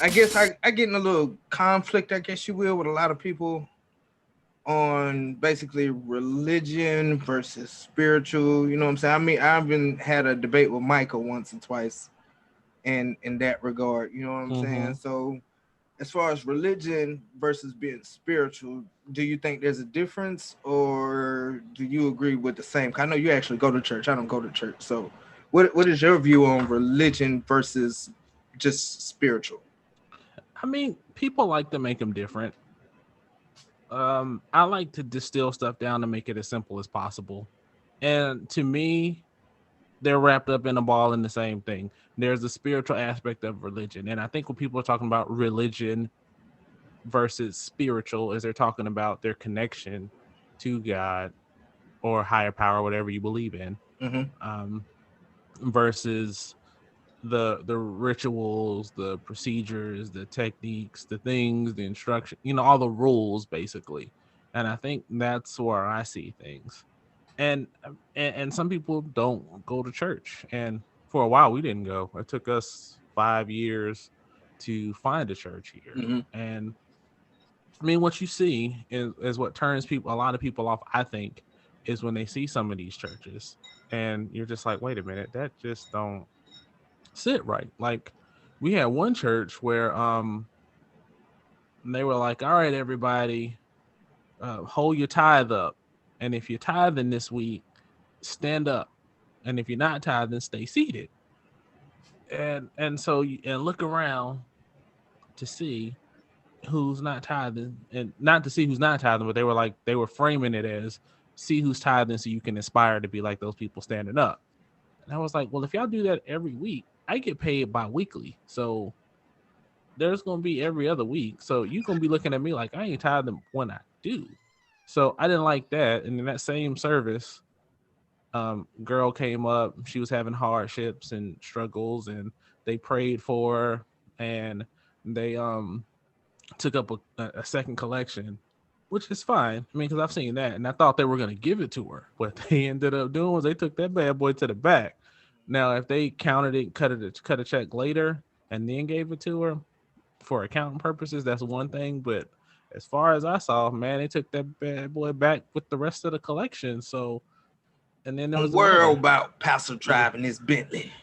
I guess I get in a little conflict, I guess you will, with a lot of people on basically religion versus spiritual. You know what I'm saying? I mean, I've been had a debate with Michael once or twice in that regard. You know what I'm saying? So as far as religion versus being spiritual, do you think there's a difference, or do you agree with the same? I know you actually go to church. I don't go to church. So what is your view on religion versus just spiritual? I mean, people like to make them different. I like to distill stuff down to make it as simple as possible. And to me, they're wrapped up in a ball in the same thing. There's a spiritual aspect of religion. And I think when people are talking about religion versus spiritual, is they're talking about their connection to God or higher power, whatever you believe in, um, versus the rituals, the procedures, the techniques, the things, the instruction, all the rules basically. And I think that's where I see things. And some people don't go to church, and for a while we didn't go. It took us 5 years to find a church here. And I mean, what you see is what turns a lot of people off, I think, is when they see some of these churches and you're just like, wait a minute, that just don't sit right. Like, we had one church where they were like, all right, everybody, hold your tithe up, and if you're tithing this week, stand up, and if you're not tithing, stay seated. And so and look around to see who's not tithing, and not to see who's not tithing, but they were framing it as see who's tithing so you can aspire to be like those people standing up. And I was like, well, if y'all do that every week, I get paid bi-weekly. So there's going to be every other week. So you're going to be looking at me like I ain't tithing when I do. So I didn't like that. And in that same service, girl came up. She was having hardships and struggles, and they prayed for her, and they took up a second collection, which is fine. I mean, because I've seen that, and I thought they were going to give it to her. What they ended up doing was they took that bad boy to the back. Now, if they counted it, cut a check later, and then gave it to her for accounting purposes, that's one thing. But as far as I saw, man, they took that bad boy back with the rest of the collection. So, and then there was world about Pastor driving this Bentley.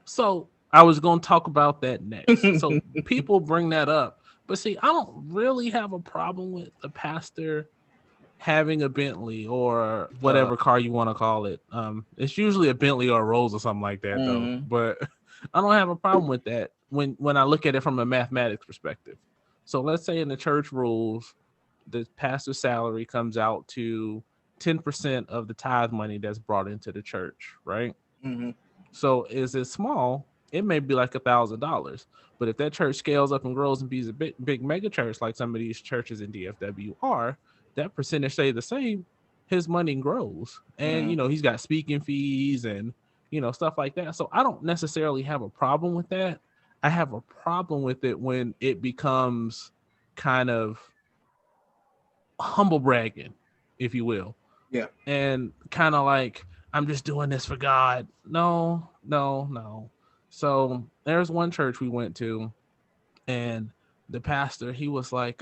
So I was going to talk about that next. So people bring that up, but see, I don't really have a problem with the pastor having a Bentley or whatever car you want to call it. It's usually a Bentley or a Rolls or something like that, though. But I don't have a problem with that when I look at it from a mathematics perspective. So let's say in the church rules, the pastor's salary comes out to 10% of the tithe money that's brought into the church, right? So is it small? It may be like $1,000. But if that church scales up and grows and be a big mega church like some of these churches in DFW are, that percentage stays the same. His money grows. And, he's got speaking fees and, stuff like that. So I don't necessarily have a problem with that. I have a problem with it when it becomes kind of humble bragging, if you will. Yeah. And kind of like, I'm just doing this for God. No. So there's one church we went to, and the pastor, he was like,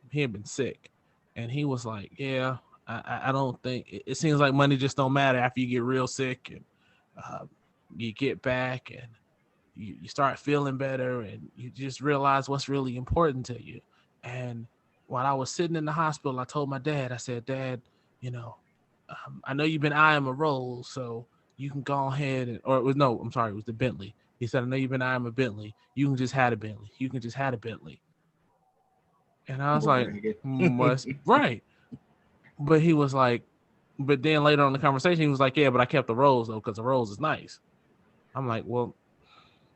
he had been sick, and he was like, yeah, I don't think it seems like money just don't matter after you get real sick, and you get back and you start feeling better, and you just realize what's really important to you. And while I was sitting in the hospital, I told my dad, I said, Dad, I know you've been eyeing a Rolls, so you can go ahead and, or it was, no, I'm sorry, it was the Bentley. He said, I know you've been eyeing a Bentley. You can just have a Bentley. You can just have a Bentley. And I was like, must, right. But he was like, but then later on in the conversation, he was like, yeah, but I kept the Rolls though, because the Rolls is nice. I'm like, well,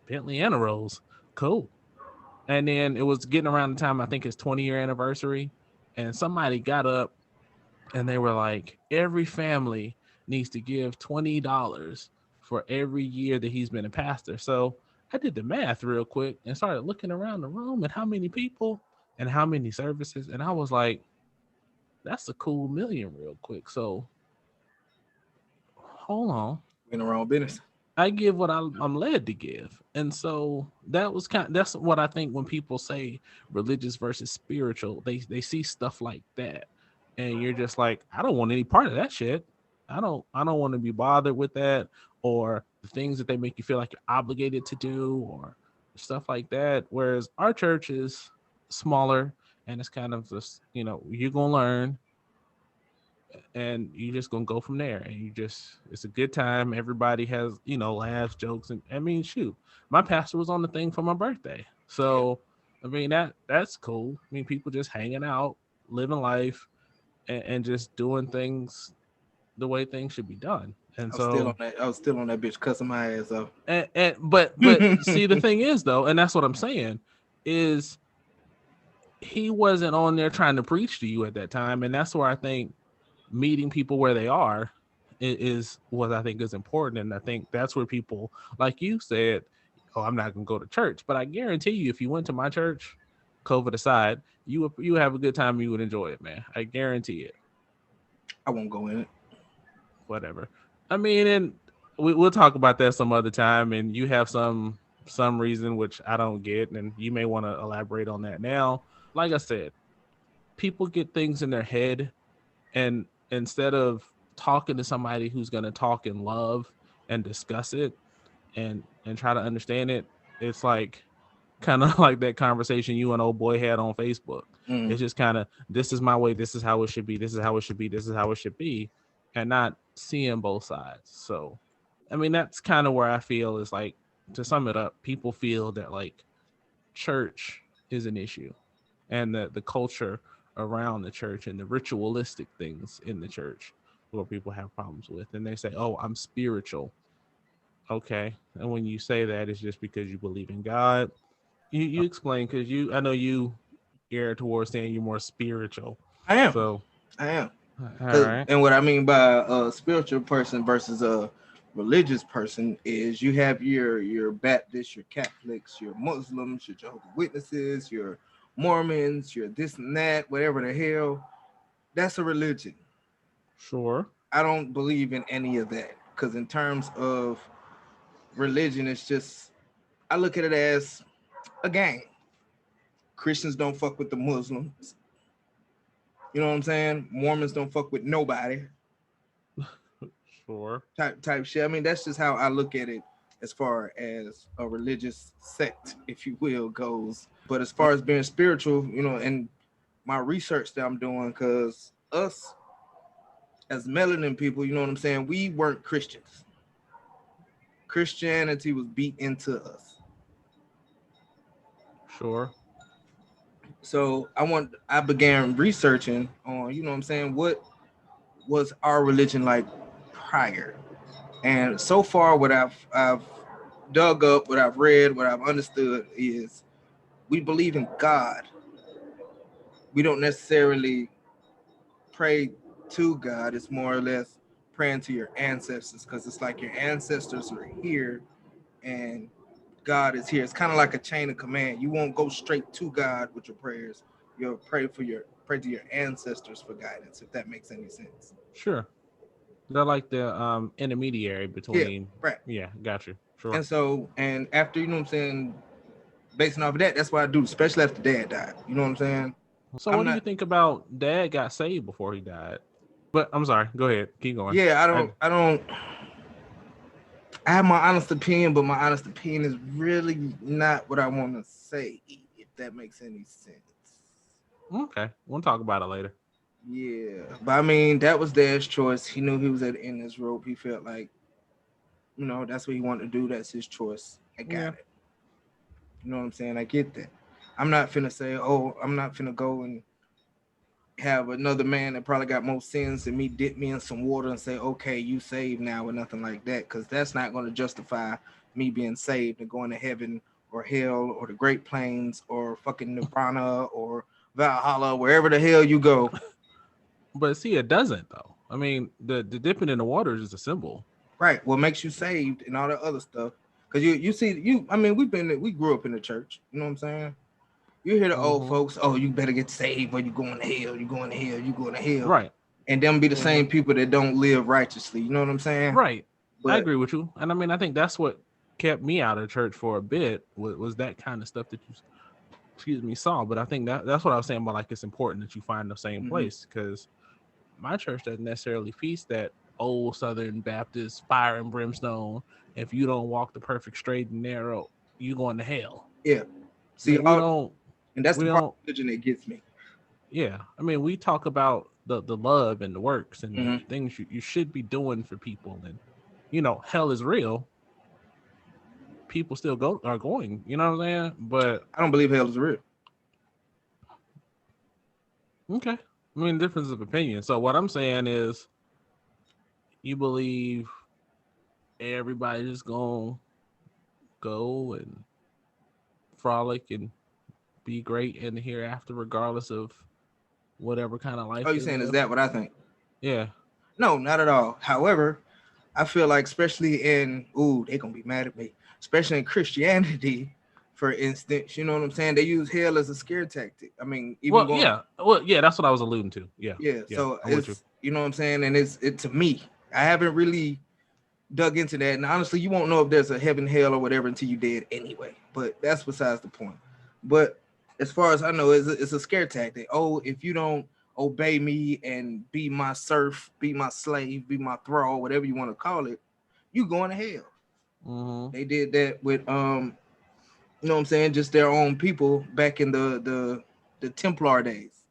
Bentley and a Rolls, cool. And then it was getting around the time, I think his 20-year anniversary, and somebody got up and they were like, every family needs to give $20 for every year that he's been a pastor. So I did the math real quick and started looking around the room at how many people and how many services. And I was like, that's a cool million real quick. So hold on. In the wrong business. I give what I'm led to give. And so that's what I think when people say religious versus spiritual, they see stuff like that. And you're just like, I don't want any part of that shit. I don't want to be bothered with that, or the things that they make you feel like you're obligated to do, or stuff like that. Whereas our church is smaller, and it's kind of just, you're gonna learn, and you just gonna go from there, and it's a good time. Everybody has, laughs, jokes, and I mean, shoot, my pastor was on the thing for my birthday, so I mean that's cool. I mean, people just hanging out, living life, and just doing things the way things should be done. And so I was still on that bitch cussing my ass off. But see, the thing is though, and that's what I'm saying, is he wasn't on there trying to preach to you at that time, and that's where I think meeting people where they are is what I think is important. And I think that's where people, like you said, oh, I'm not gonna go to church, but I guarantee you, if you went to my church, COVID aside, you have a good time. You would enjoy it, man. I guarantee it. I won't go in it. Whatever. I mean, and we'll talk about that some other time. And you have some reason which I don't get, and you may want to elaborate on that now. Like I said, people get things in their head, and instead of talking to somebody who's going to talk in love and discuss it and try to understand it, it's like kind of like that conversation you and old boy had on Facebook. It's just kind of, this is my way, this is how it should be, this is how it should be, this is how it should be, and not seeing both sides. So I mean, that's kind of where I feel is like, to sum it up, people feel that like church is an issue, and that the culture around the church and the ritualistic things in the church where people have problems with, and they say, oh, I'm spiritual. Okay. And when you say that, it's just because you believe in God. You explain, because I know you err towards saying you're more spiritual. I am. So I am. all right. And what I mean by a spiritual person versus a religious person is you have your Baptists, your Catholics, your Muslims, your Jehovah's Witnesses, your Mormons, your this and that, whatever the hell. That's a religion. Sure. I don't believe in any of that, because in terms of religion, it's just, I look at it as a gang. Christians don't fuck with the Muslims. You know what I'm saying? Mormons don't fuck with nobody. Sure. Type shit. I mean, that's just how I look at it as far as a religious sect, if you will, goes. But as far as being spiritual, and my research that I'm doing, because us as melanin people, you know what I'm saying, we weren't Christians. Christianity was beat into us. Sure. So I began researching on, you know what I'm saying, what was our religion like prior. And so far, what I've dug up, what I've read, what I've understood is we believe in God. We don't necessarily pray to God. It's more or less praying to your ancestors, because it's like your ancestors are here and God is here. It's kind of like a chain of command. You won't go straight to God with your prayers. You'll pray to your ancestors for guidance, if that makes any sense. Sure. They're like the intermediary between. Yeah, right. Yeah, got you. Sure. And so, and after, you know what I'm saying, basing off of that, that's what I do, especially after Dad died. You know what I'm saying? So what do you think about Dad got saved before he died? But I'm sorry, go ahead. Keep going. Yeah, I have my honest opinion, but my honest opinion is really not what I want to say, if that makes any sense. Okay, we'll talk about it later. Yeah, but I mean, that was Dad's choice. He knew he was at the end of his rope. He felt like, that's what he wanted to do. That's his choice. I got it. You know what I'm saying? I get that. I'm not finna say, oh, I'm not finna go and have another man that probably got more sins than me dip me in some water and say, okay, you saved now, or nothing like that, because that's not going to justify me being saved and going to heaven or hell or the Great Plains or fucking Nirvana or Valhalla, wherever the hell you go. But see, it doesn't though. I mean, the dipping in the water is a symbol. Right. What makes you saved and all that other stuff. Because you see, I mean, we grew up in the church. You know what I'm saying? You hear the old folks, oh, you better get saved or you going to hell, you going to hell, you going to hell. Right. And them be the same people that don't live righteously. You know what I'm saying? Right. I But agree with you, and I mean, I think that's what kept me out of church for a bit was that kind of stuff that you, excuse me, saw. But I think that's what I was saying about like it's important that you find the same place, because my church doesn't necessarily feast that old Southern Baptist fire and brimstone. If you don't walk the perfect straight and narrow, you going to hell. yeah, I mean, and that's we the part of don't. religion that gets me. Yeah, I mean, we talk about the love and the works and the Mm-hmm. things you should be doing for people, and hell is real. People still are going. You know what I'm saying? But I don't believe hell is real. okay, I mean, difference of opinion. So what I'm saying is, you believe everybody's just gonna go and frolic and be great in the hereafter, regardless of whatever kind of life Oh, you they saying is live. that what I think? Yeah. No, not at all. However, I feel like, especially they're gonna be mad at me, especially in Christianity, for instance, you know what I'm saying? They use hell as a scare tactic. I mean, even Well, going, yeah. Well, yeah. That's what I was alluding to. Yeah. yeah. Yeah. So I'm with you. it's, you know what I'm saying, and it to me. I haven't really dug into that, and honestly, you won't know if there's a heaven, hell, or whatever until you dead anyway. But that's besides the point. But as far as I know, it's a scare tactic. Oh, if you don't obey me and be my serf, be my slave, be my thrall, whatever you want to call it, you going to hell. Mm-hmm. They did that with you know what I'm saying, just their own people back in the Templar days.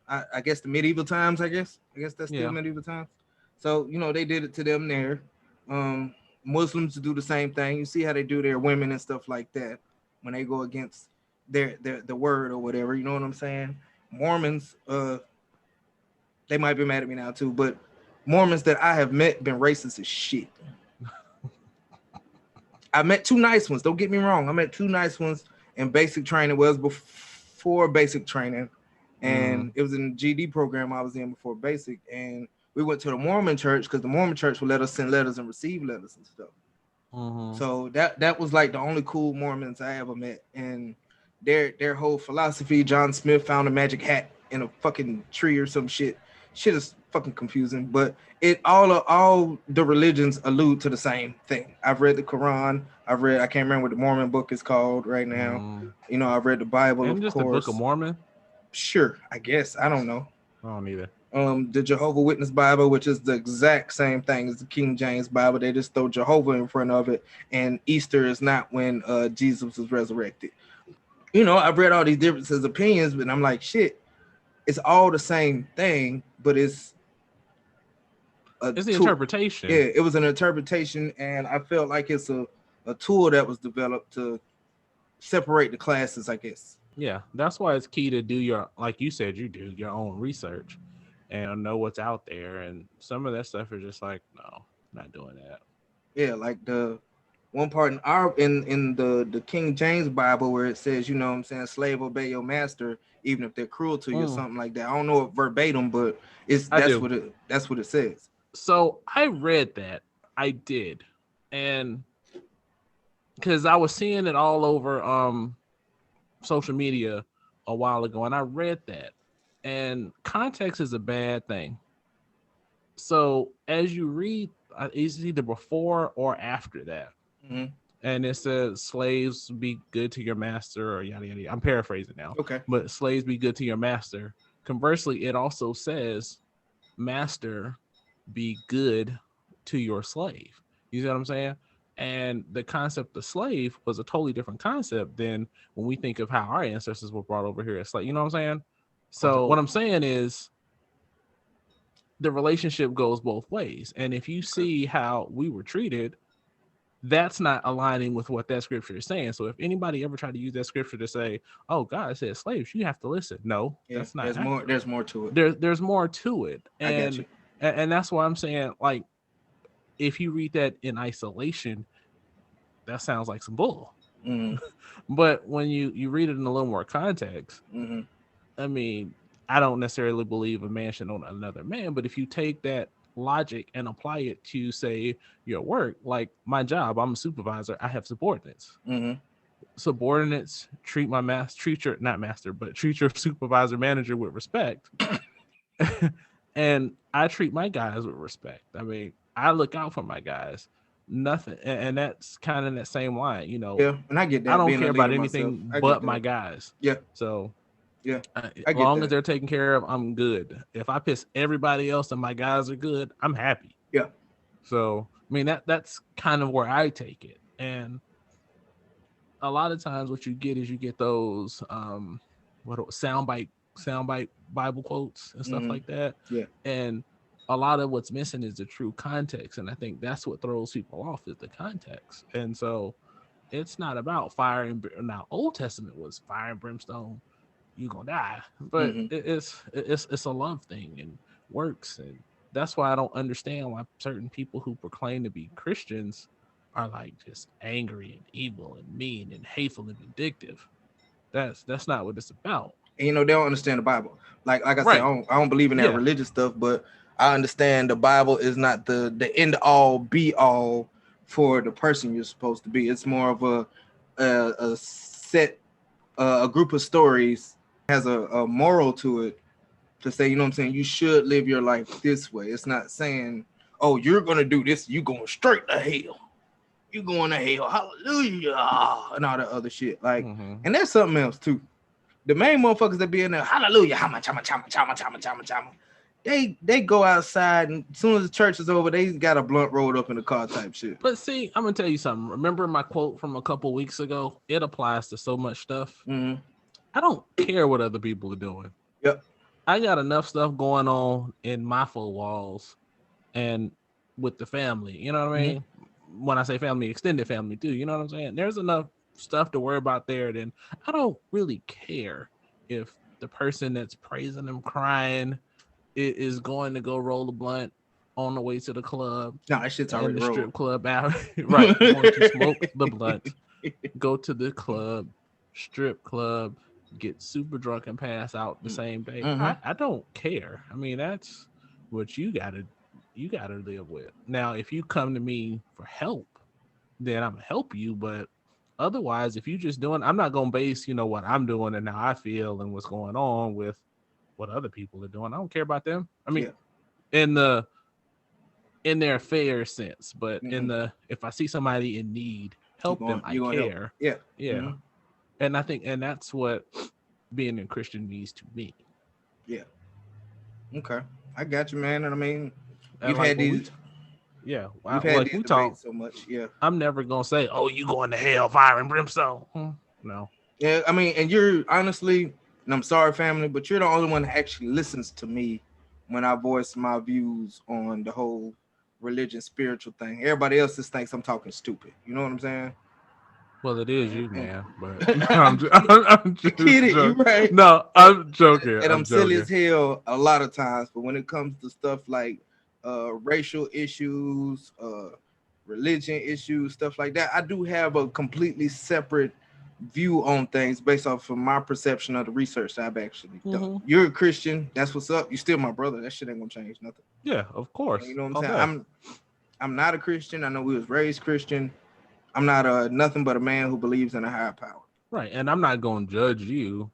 I guess the medieval times. I guess that's still Yeah. medieval times. So they did it to them there. Um, Muslims do the same thing. You see how they do their women and stuff like that when they go against their the word or whatever. You know what I'm saying? Mormons, they might be mad at me now too, but Mormons that I have met been racist as shit. I met two nice ones. Don't get me wrong. I met two nice ones in basic training. Well, it was before basic training, and it was in the GD program I was in before basic. And we went to the Mormon church because the Mormon church would let us send letters and receive letters and stuff. Mm-hmm. So that was like the only cool Mormons I ever met. And their whole philosophy, John Smith found a magic hat in a fucking tree or some shit. Shit is fucking confusing, but it all the religions allude to the same thing. I've read the Quran. I can't remember what the Mormon book is called right now. I've read the Bible, And of just the Book of course. Mormon. Sure, I guess. I don't know. I don't either. The Jehovah Witness Bible, which is the exact same thing as the King James Bible. They just throw Jehovah in front of it, and Easter is not when Jesus was resurrected. I've read all these differences, opinions, but I'm like, shit, it's all the same thing, but it's the interpretation. Yeah, it was an interpretation, and I felt like it's a tool that was developed to separate the classes, I guess. Yeah, that's why it's key to do your, like you said, you do your own research and know what's out there. And some of that stuff is just like, no, not doing that. Yeah, like the one part in the King James Bible where it says, you know what I'm saying, slave obey your master, even if they're cruel to you or something like that. I don't know it verbatim, but that's what it says. So I read that. I did. And because I was seeing it all over social media a while ago, and I read that. And context is a bad thing. So as you read, it's either before or after that. Mm-hmm. And it says slaves be good to your master, or yada yada. I'm paraphrasing now. Okay. But slaves be good to your master. Conversely, it also says master be good to your slave. You see what I'm saying? And the concept of slave was a totally different concept than when we think of how our ancestors were brought over here as slave. You know what I'm saying? So what I'm saying is the relationship goes both ways. And if you see how we were treated, that's not aligning with what that scripture is saying. So if anybody ever tried to use that scripture to say, oh, God said slaves, you have to listen. No, that's not. There's more to it. There's more to it. And, I got you. And that's why I'm saying, like, if you read that in isolation, that sounds like some bull. Mm-hmm. But when you read it in a little more context, mm-hmm. I mean, I don't necessarily believe a man should own another man, but if you take that logic and apply it to, say, your work, like my job, I'm a supervisor, I have subordinates. Mm-hmm. Subordinates treat treat your supervisor manager with respect. And I treat my guys with respect. I mean, I look out for my guys. Nothing, and that's kind of that same line. Yeah, and I get I that don't being a care leader about myself. anything I get but my that. guys. Yeah, So yeah, as I get long as that. they're taken care of, I'm good. If I piss everybody else and my guys are good, I'm happy. Yeah. So I mean that's kind of where I take it. And a lot of times what you get is you get those soundbite Bible quotes and stuff Mm-hmm. like that. Yeah. And a lot of what's missing is the true context. And I think that's what throws people off is the context. And so it's not about fire and now Old Testament was fire and brimstone, you gonna die. But Mm-hmm. it's a love thing and works. And that's why I don't understand why certain people who proclaim to be Christians are like just angry and evil and mean and hateful and vindictive. That's not what it's about. And they don't understand the Bible. Like I said, Right. I don't believe in that Yeah. religious stuff, but I understand the Bible is not the end all be all for the person you're supposed to be. It's more of a set a group of stories, has a moral to it to say, you know what I'm saying, you should live your life this way. It's not saying, oh, you're gonna do this, you going straight to hell. You going to hell, hallelujah, and all that other shit. Like, Mm-hmm. and that's something else too. The main motherfuckers that be in there, hallelujah, chama, chama, chama, chama, chama, chama, chama. They go outside, and as soon as the church is over, they got a blunt rolled up in the car type shit. But see, I'm gonna tell you something. Remember my quote from a couple weeks ago? It applies to so much stuff. Mm-hmm. I don't care what other people are doing. Yep. I got enough stuff going on in my four walls and with the family. You know what I mean? Mm-hmm. When I say family, extended family too. You know what I'm saying? There's enough stuff to worry about there. Then I don't really care if the person that's praising them crying is going to go roll a blunt on the way to the club. No, that shit's already rolled. Strip club out. Right. Going to smoke the blunt, go to the club, strip club, get super drunk and pass out the same day. Mm-hmm. I don't care. I mean, that's what you gotta live with. Now, if you come to me for help, then I'm gonna help you. But otherwise, if you just doing, I'm not gonna base, what I'm doing and how I feel and what's going on with what other people are doing. I don't care about them. I mean, in their fair sense, but if I see somebody in need, help them. I care. Help. Yeah. Mm-hmm. And I think, and that's what being a Christian means to me. Yeah. Okay. I got you, man. And I mean, you've like had these. Yeah. You've had these debates so much. Yeah. I'm never going to say, oh, you going to hell, fire and brimstone. No. Yeah. I mean, and you're honestly, and I'm sorry, family, but you're the only one that actually listens to me when I voice my views on the whole religion, spiritual thing. Everybody else just thinks I'm talking stupid. You know what I'm saying? Well, it is you, man. But I'm just kidding. You right? No, I'm joking. And I'm silly as hell a lot of times. But when it comes to stuff like racial issues, religion issues, stuff like that, I do have a completely separate view on things based off of my perception of the research that I've actually done. You're a Christian. That's what's up. You still my brother. That shit ain't gonna change nothing. Yeah, of course. You know what I'm saying? I'm not a Christian. I know we was raised Christian. I'm not nothing but a man who believes in a higher power. Right. And I'm not going to judge you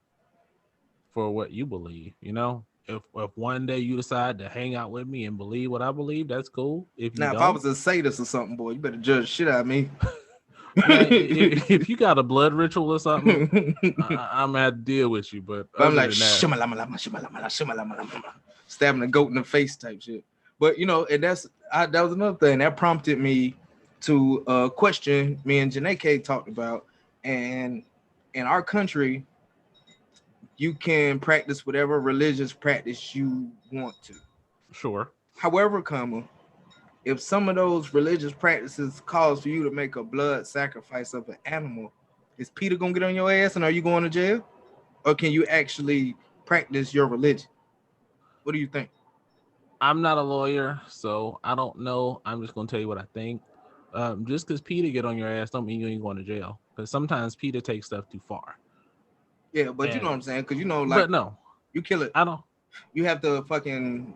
for what you believe. If one day you decide to hang out with me and believe what I believe, that's cool. If I was a sadist or something, boy, you better judge shit out of me. Man, if you got a blood ritual or something, I'm gonna have to deal with you. But I'm like stabbing a goat in the face type shit. But and that was another thing that prompted me to question me and Janae K talked about. And in our country, you can practice whatever religious practice you want to. Sure. However, if some of those religious practices cause for you to make a blood sacrifice of an animal, is Peter gonna get on your ass and are you going to jail? Or can you actually practice your religion? What do you think? I'm not a lawyer, so I don't know. I'm just gonna tell you what I think. Just because Peter get on your ass don't mean you ain't going to jail. Because sometimes Peter takes stuff too far. Yeah, but you know what I'm saying? Because but no, you kill it. I don't. You have to fucking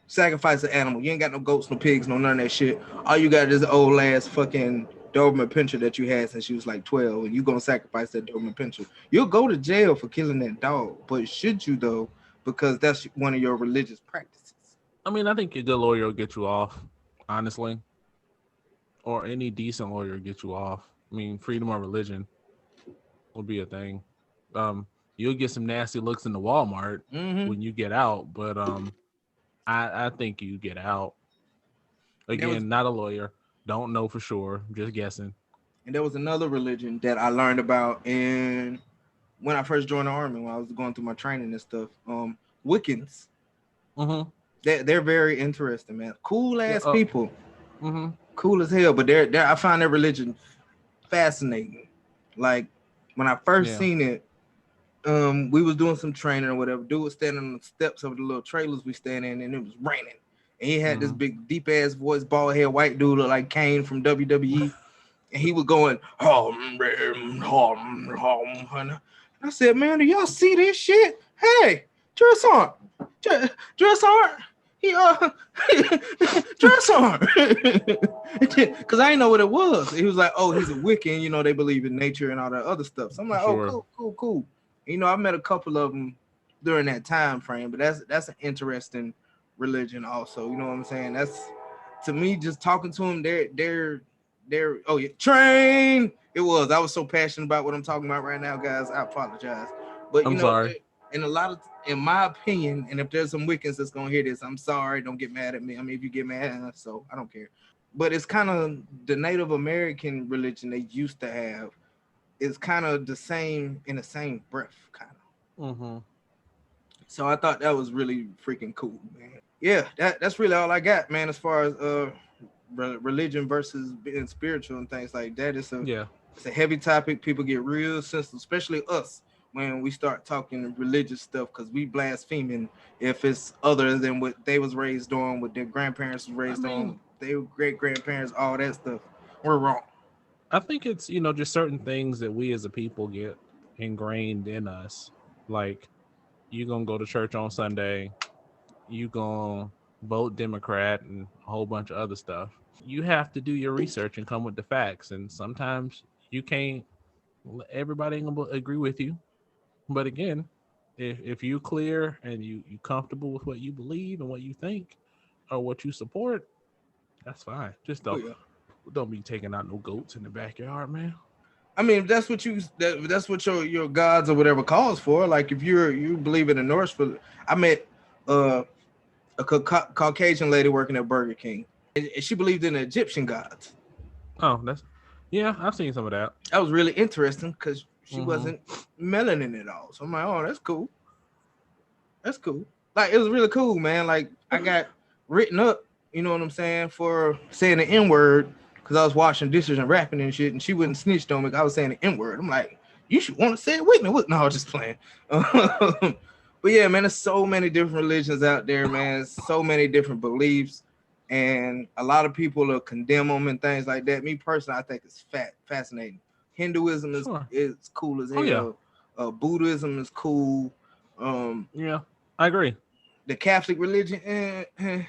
sacrifice an animal. You ain't got no goats, no pigs, no none of that shit. All you got is the old ass fucking Doberman Pinscher that you had since you was like 12, and you gonna sacrifice that Doberman Pinscher. You'll go to jail for killing that dog, but should you though? Because that's one of your religious practices. I mean, I think a good lawyer will get you off, honestly, or any decent lawyer will get you off. I mean, freedom of religion will be a thing. You'll get some nasty looks in the Walmart when you get out, but I think you get out. Again, not a lawyer. Don't know for sure. Just guessing. And there was another religion that I learned about when I first joined the army, when I was going through my training and stuff. Wiccans. Mm-hmm. They're very interesting, man. Cool ass people. Mm-hmm. Cool as hell, but they're I find their religion fascinating. Like when I first seen it, we was doing some training or whatever. Dude was standing on the steps of the little trailers we stand in, and it was raining. And he had this big, deep ass voice, bald head, white dude, look like Kane from WWE. And he was going, and I said, man, do y'all see this shit? Hey, dress on. He dress on. Because I didn't know what it was. He was like, oh, he's a Wiccan. You know, they believe in nature and all that other stuff. So I'm like, oh, cool. You know, I met a couple of them during that time frame, but that's an interesting religion also. You know what I'm saying? That's, to me, just talking to them, they're oh yeah, train. I was so passionate about what I'm talking about right now, guys. I apologize. But I'm sorry. In my opinion, and if there's some Wiccans that's gonna hear this, I'm sorry, don't get mad at me. I mean, if you get mad, so I don't care. But it's kind of the Native American religion they used to have. It's kind of the same in the same breath, kind of. Mm-hmm. So I thought that was really freaking cool, man. Yeah, that's really all I got, man. As far as religion versus being spiritual and things like that, it's a heavy topic. People get real sensitive, especially us, when we start talking religious stuff, because we blaspheming if it's other than what they was raised on, what their grandparents was raised on, their great grandparents, all that stuff. We're wrong. I think it's, just certain things that we as a people get ingrained in us. Like, you're going to go to church on Sunday, you're going to vote Democrat and a whole bunch of other stuff. You have to do your research and come with the facts. And sometimes you can't, everybody ain't going to agree with you. But again, if you're clear and you comfortable with what you believe and what you think or what you support, that's fine. Just don't be taking out no goats in the backyard, man. I mean, that's what your gods or whatever calls for. Like if you believe in the Norse, I met a Caucasian lady working at Burger King, and she believed in the Egyptian gods. Oh, I've seen some of that. That was really interesting because she wasn't melanin at all. So I'm like, oh, that's cool. That's cool. Like, it was really cool, man. Like, I got written up, you know what I'm saying, for saying the N-word, because I was washing dishes and rapping and shit, and she wouldn't snitch on me because I was saying the N-word. I'm like, you should want to say it with me. No, I was just playing. But yeah, man, there's so many different religions out there, man. So many different beliefs. And a lot of people will condemn them and things like that. Me personally, I think it's fascinating. Hinduism is cool as hell. Yeah. Buddhism is cool. Yeah, I agree. The Catholic religion, I'm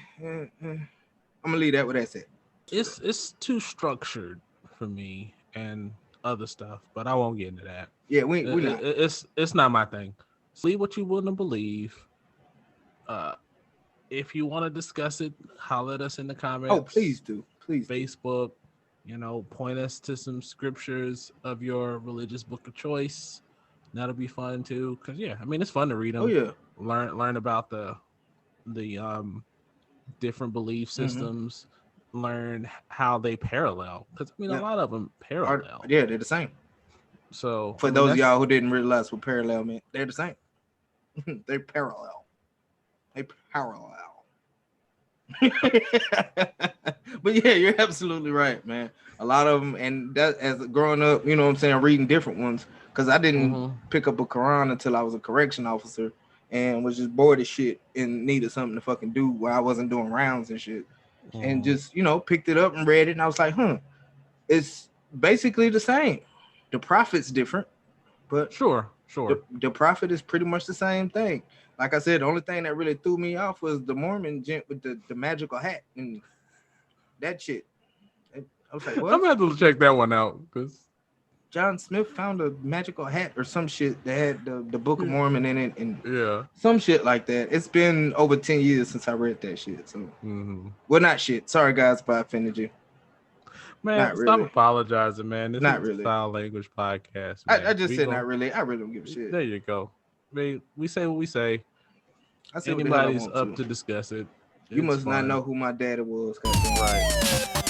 gonna leave that with that said. It's too structured for me and other stuff, but I won't get into that. Yeah, we not. It's not my thing. See what you want to believe. If you want to discuss it, holler at us in the comments. Oh, please do. Please. Facebook, point us to some scriptures of your religious book of choice. That'll be fun too. Cause it's fun to read them. Oh yeah. Learn about the different belief systems. Learn how they parallel. Cause a lot of them parallel. They're the same. So for those of y'all who didn't realize what parallel meant, they're the same. They're parallel. But yeah, you're absolutely right, man. A lot of them, and that as growing up, you know what I'm saying, reading different ones, because I didn't pick up a Quran until I was a correction officer and was just bored as shit and needed something to fucking do while I wasn't doing rounds and shit. And just, picked it up and read it, and I was like, it's basically the same. The prophet's different, but sure. The prophet is pretty much the same thing. Like I said, the only thing that really threw me off was the Mormon gent with the magical hat and that shit. I was like, what? I'm gonna have to check that one out because John Smith found a magical hat or some shit that had the Book of Mormon in it and some shit like that. It's been over 10 years since I read that shit. So, well, not shit. Sorry, guys, if I offended you. Man, not stop really. apologizing, man. This not is really. the Fowl Language Podcast. Man. I just said not really. I really don't give a shit. There you go. We say what we say. I say anybody's up to discuss it. You must not know who my daddy was. Right.